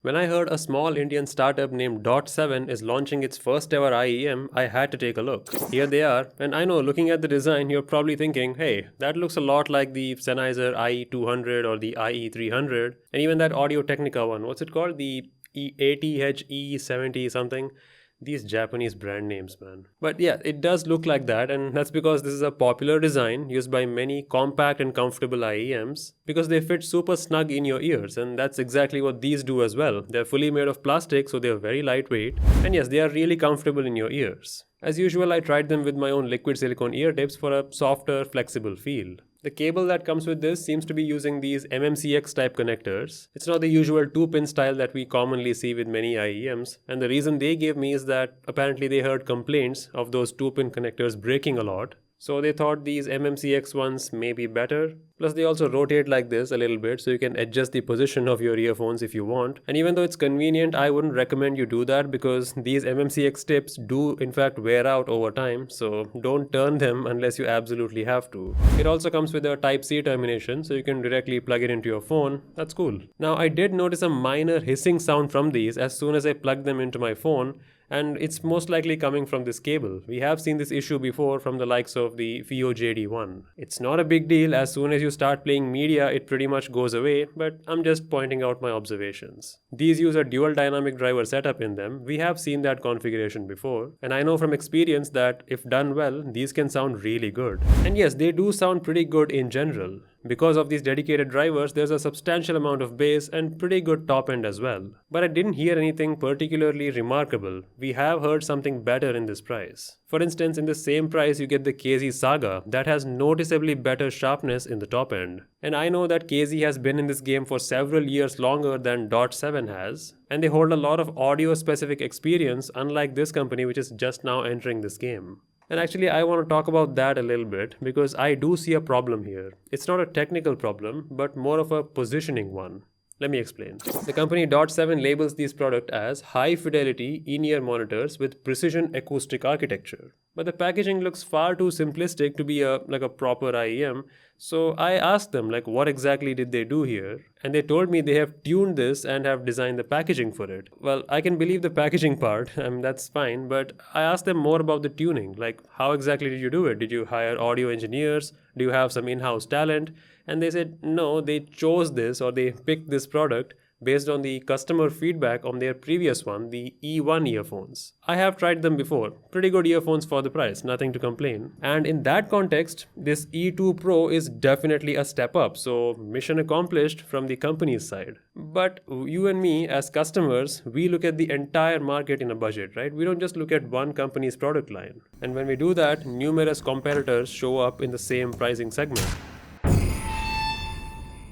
When I heard a small Indian startup named Dot7 is launching its first ever IEM, I had to take a look. Here they are, and I know looking at the design, you're probably thinking, hey, that looks a lot like the Sennheiser IE200 or the IE300, and even that Audio Technica one. What's it called? The ATH-E70 something. These Japanese brand names, man. But yeah, it does look like that, and that's because this is a popular design used by many compact and comfortable IEMs because they fit super snug in your ears, and that's exactly what these do as well. They're fully made of plastic, so they're very lightweight, and yes, they are really comfortable in your ears. As usual, I tried them with my own liquid silicone ear tips for a softer, flexible feel. The cable that comes with this seems to be using these MMCX type connectors. It's not the usual 2-pin style that we commonly see with many IEMs, and the reason they gave me is that apparently they heard complaints of those 2-pin connectors breaking a lot. So they thought these MMCX ones may be better. Plus they also rotate like this a little bit so you can adjust the position of your earphones if you want. And even though it's convenient, I wouldn't recommend you do that because these MMCX tips do in fact wear out over time. So don't turn them unless you absolutely have to. It also comes with a Type-C termination so you can directly plug it into your phone. That's cool. Now I did notice a minor hissing sound from these as soon as I plugged them into my phone, and it's most likely coming from this cable. We have seen this issue before from the likes of the FIO JD1. It's not a big deal. As soon as you start playing media, it pretty much goes away, but I'm just pointing out my observations. These use a dual dynamic driver setup in them. We have seen that configuration before, and I know from experience that if done well, these can sound really good. And yes, they do sound pretty good in general. Because of these dedicated drivers, there's a substantial amount of bass and pretty good top end as well. But I didn't hear anything particularly remarkable. We have heard something better in this price. For instance, in the same price you get the KZ Saga that has noticeably better sharpness in the top end. And I know that KZ has been in this game for several years longer than Dot7 has, and they hold a lot of audio specific experience unlike this company which is just now entering this game. And actually, I want to talk about that a little bit because I do see a problem here. It's not a technical problem, but more of a positioning one. Let me explain. The company Dot7 labels these products as high fidelity in-ear monitors with precision acoustic architecture. But the packaging looks far too simplistic to be a proper IEM. So I asked them what exactly did they do here? And they told me they have tuned this and have designed the packaging for it. Well, I can believe the packaging part, that's fine, but I asked them more about the tuning. How exactly did you do it? Did you hire audio engineers? Do you have some in-house talent? And they said no, they chose this or they picked this product based on the customer feedback on their previous one, the E1 earphones. I have tried them before. Pretty good earphones for the price, nothing to complain. And in that context, this E2 Pro is definitely a step up, so mission accomplished from the company's side. But you and me as customers, we look at the entire market in a budget, right? We don't just look at one company's product line. And when we do that, numerous competitors show up in the same pricing segment.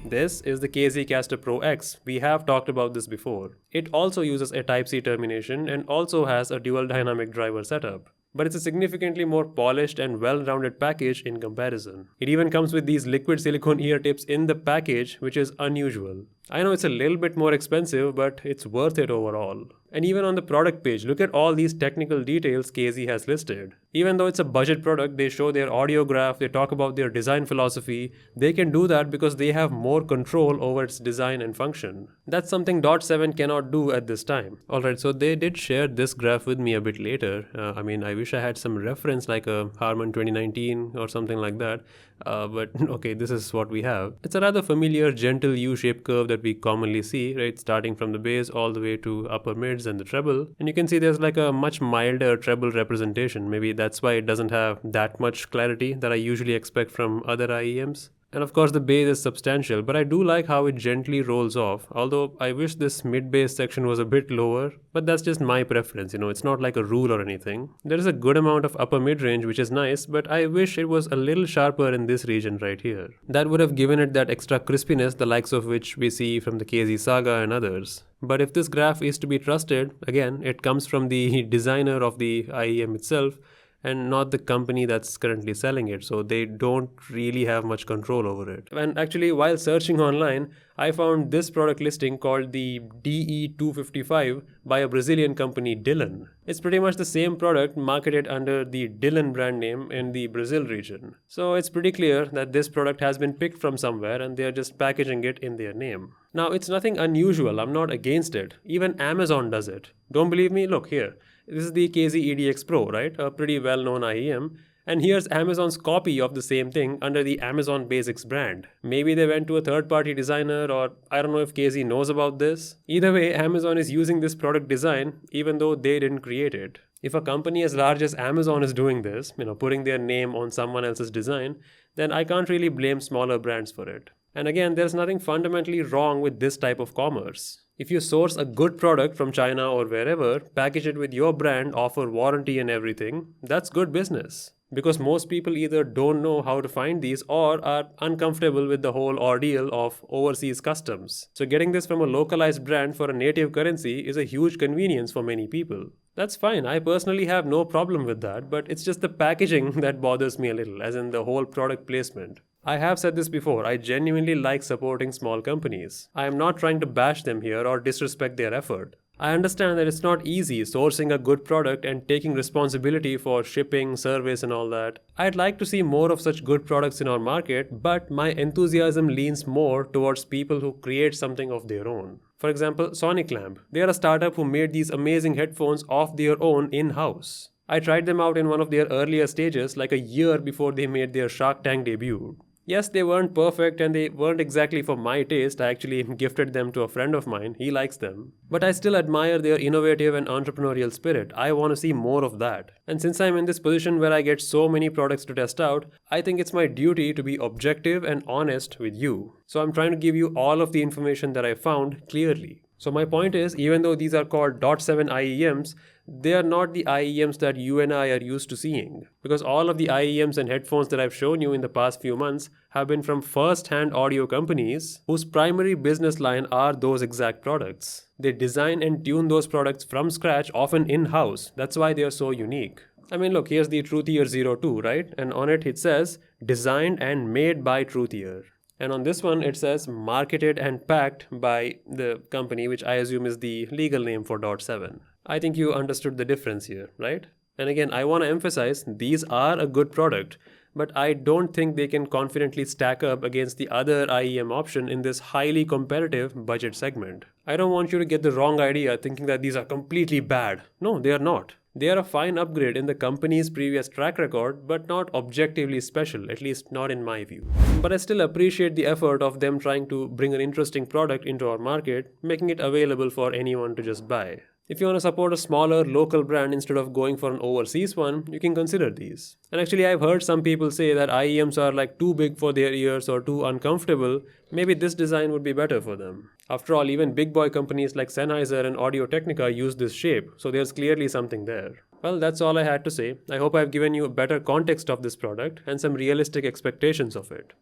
This is the KZ Caster Pro X. We have talked about this before. It also uses a Type-C termination and also has a dual dynamic driver setup. But it's a significantly more polished and well-rounded package in comparison. It even comes with these liquid silicone ear tips in the package, which is unusual. I know it's a little bit more expensive, but it's worth it overall. And even on the product page, look at all these technical details KZ has listed. Even though it's a budget product, they show their audio graph, they talk about their design philosophy. They can do that because they have more control over its design and function. That's something Dot7 cannot do at this time. Alright, so they did share this graph with me a bit later. I wish I had some reference like a Harman 2019 or something like that. But okay, this is what we have. It's a rather familiar gentle U-shaped curve that we commonly see, right? Starting from the bass all the way to upper mids and the treble. And you can see there's a much milder treble representation. Maybe that's why it doesn't have that much clarity that I usually expect from other IEMs. And of course the bass is substantial, but I do like how it gently rolls off, although I wish this mid-bass section was a bit lower, but that's just my preference, it's not like a rule or anything. There is a good amount of upper mid-range which is nice, but I wish it was a little sharper in this region right here. That would have given it that extra crispiness, the likes of which we see from the KZ Saga and others. But if this graph is to be trusted, again, it comes from the designer of the IEM itself, and not the company that's currently selling it, so they don't really have much control over it. And actually, while searching online, I found this product listing called the DE255 by a Brazilian company, Dylan. It's pretty much the same product marketed under the Dylan brand name in the Brazil region. So it's pretty clear that this product has been picked from somewhere and they're just packaging it in their name. Now, it's nothing unusual, I'm not against it. Even Amazon does it. Don't believe me? Look here. This is the KZ-EDX Pro, right? A pretty well-known IEM. And here's Amazon's copy of the same thing under the Amazon Basics brand. Maybe they went to a third-party designer, or I don't know if KZ knows about this. Either way, Amazon is using this product design even though they didn't create it. If a company as large as Amazon is doing this, putting their name on someone else's design, then I can't really blame smaller brands for it. And again, there's nothing fundamentally wrong with this type of commerce. If you source a good product from China or wherever, package it with your brand, offer warranty and everything, that's good business. Because most people either don't know how to find these or are uncomfortable with the whole ordeal of overseas customs. So getting this from a localized brand for a native currency is a huge convenience for many people. That's fine, I personally have no problem with that, but it's just the packaging that bothers me a little, as in the whole product placement. I have said this before, I genuinely like supporting small companies. I am not trying to bash them here or disrespect their effort. I understand that it's not easy sourcing a good product and taking responsibility for shipping, service and all that. I'd like to see more of such good products in our market, but my enthusiasm leans more towards people who create something of their own. For example, Sonic Lamp. They are a startup who made these amazing headphones of their own in-house. I tried them out in one of their earlier stages, like a year before they made their Shark Tank debut. Yes, they weren't perfect and they weren't exactly for my taste. I actually gifted them to a friend of mine. He likes them. But I still admire their innovative and entrepreneurial spirit. I want to see more of that. And since I'm in this position where I get so many products to test out, I think it's my duty to be objective and honest with you. So I'm trying to give you all of the information that I found clearly. So my point is, even though these are called Dot7 IEMs, they are not the IEMs that you and I are used to seeing. Because all of the IEMs and headphones that I've shown you in the past few months have been from first-hand audio companies whose primary business line are those exact products. They design and tune those products from scratch, often in-house. That's why they are so unique. I mean, look, here's the Truthier 02, right? And on it says, designed and made by Truthier. And on this one, it says marketed and packed by the company, which I assume is the legal name for Dot7. I think you understood the difference here, right? And again, I want to emphasize these are a good product, but I don't think they can confidently stack up against the other IEM option in this highly competitive budget segment. I don't want you to get the wrong idea thinking that these are completely bad. No, they are not. They are a fine upgrade in the company's previous track record, but not objectively special, at least not in my view. But I still appreciate the effort of them trying to bring an interesting product into our market, making it available for anyone to just buy. If you want to support a smaller local brand instead of going for an overseas one, you can consider these. And actually, I've heard some people say that IEMs are like too big for their ears or too uncomfortable. Maybe this design would be better for them. After all, even big boy companies like Sennheiser and Audio-Technica use this shape, so there's clearly something there. Well, that's all I had to say. I hope I've given you a better context of this product and some realistic expectations of it.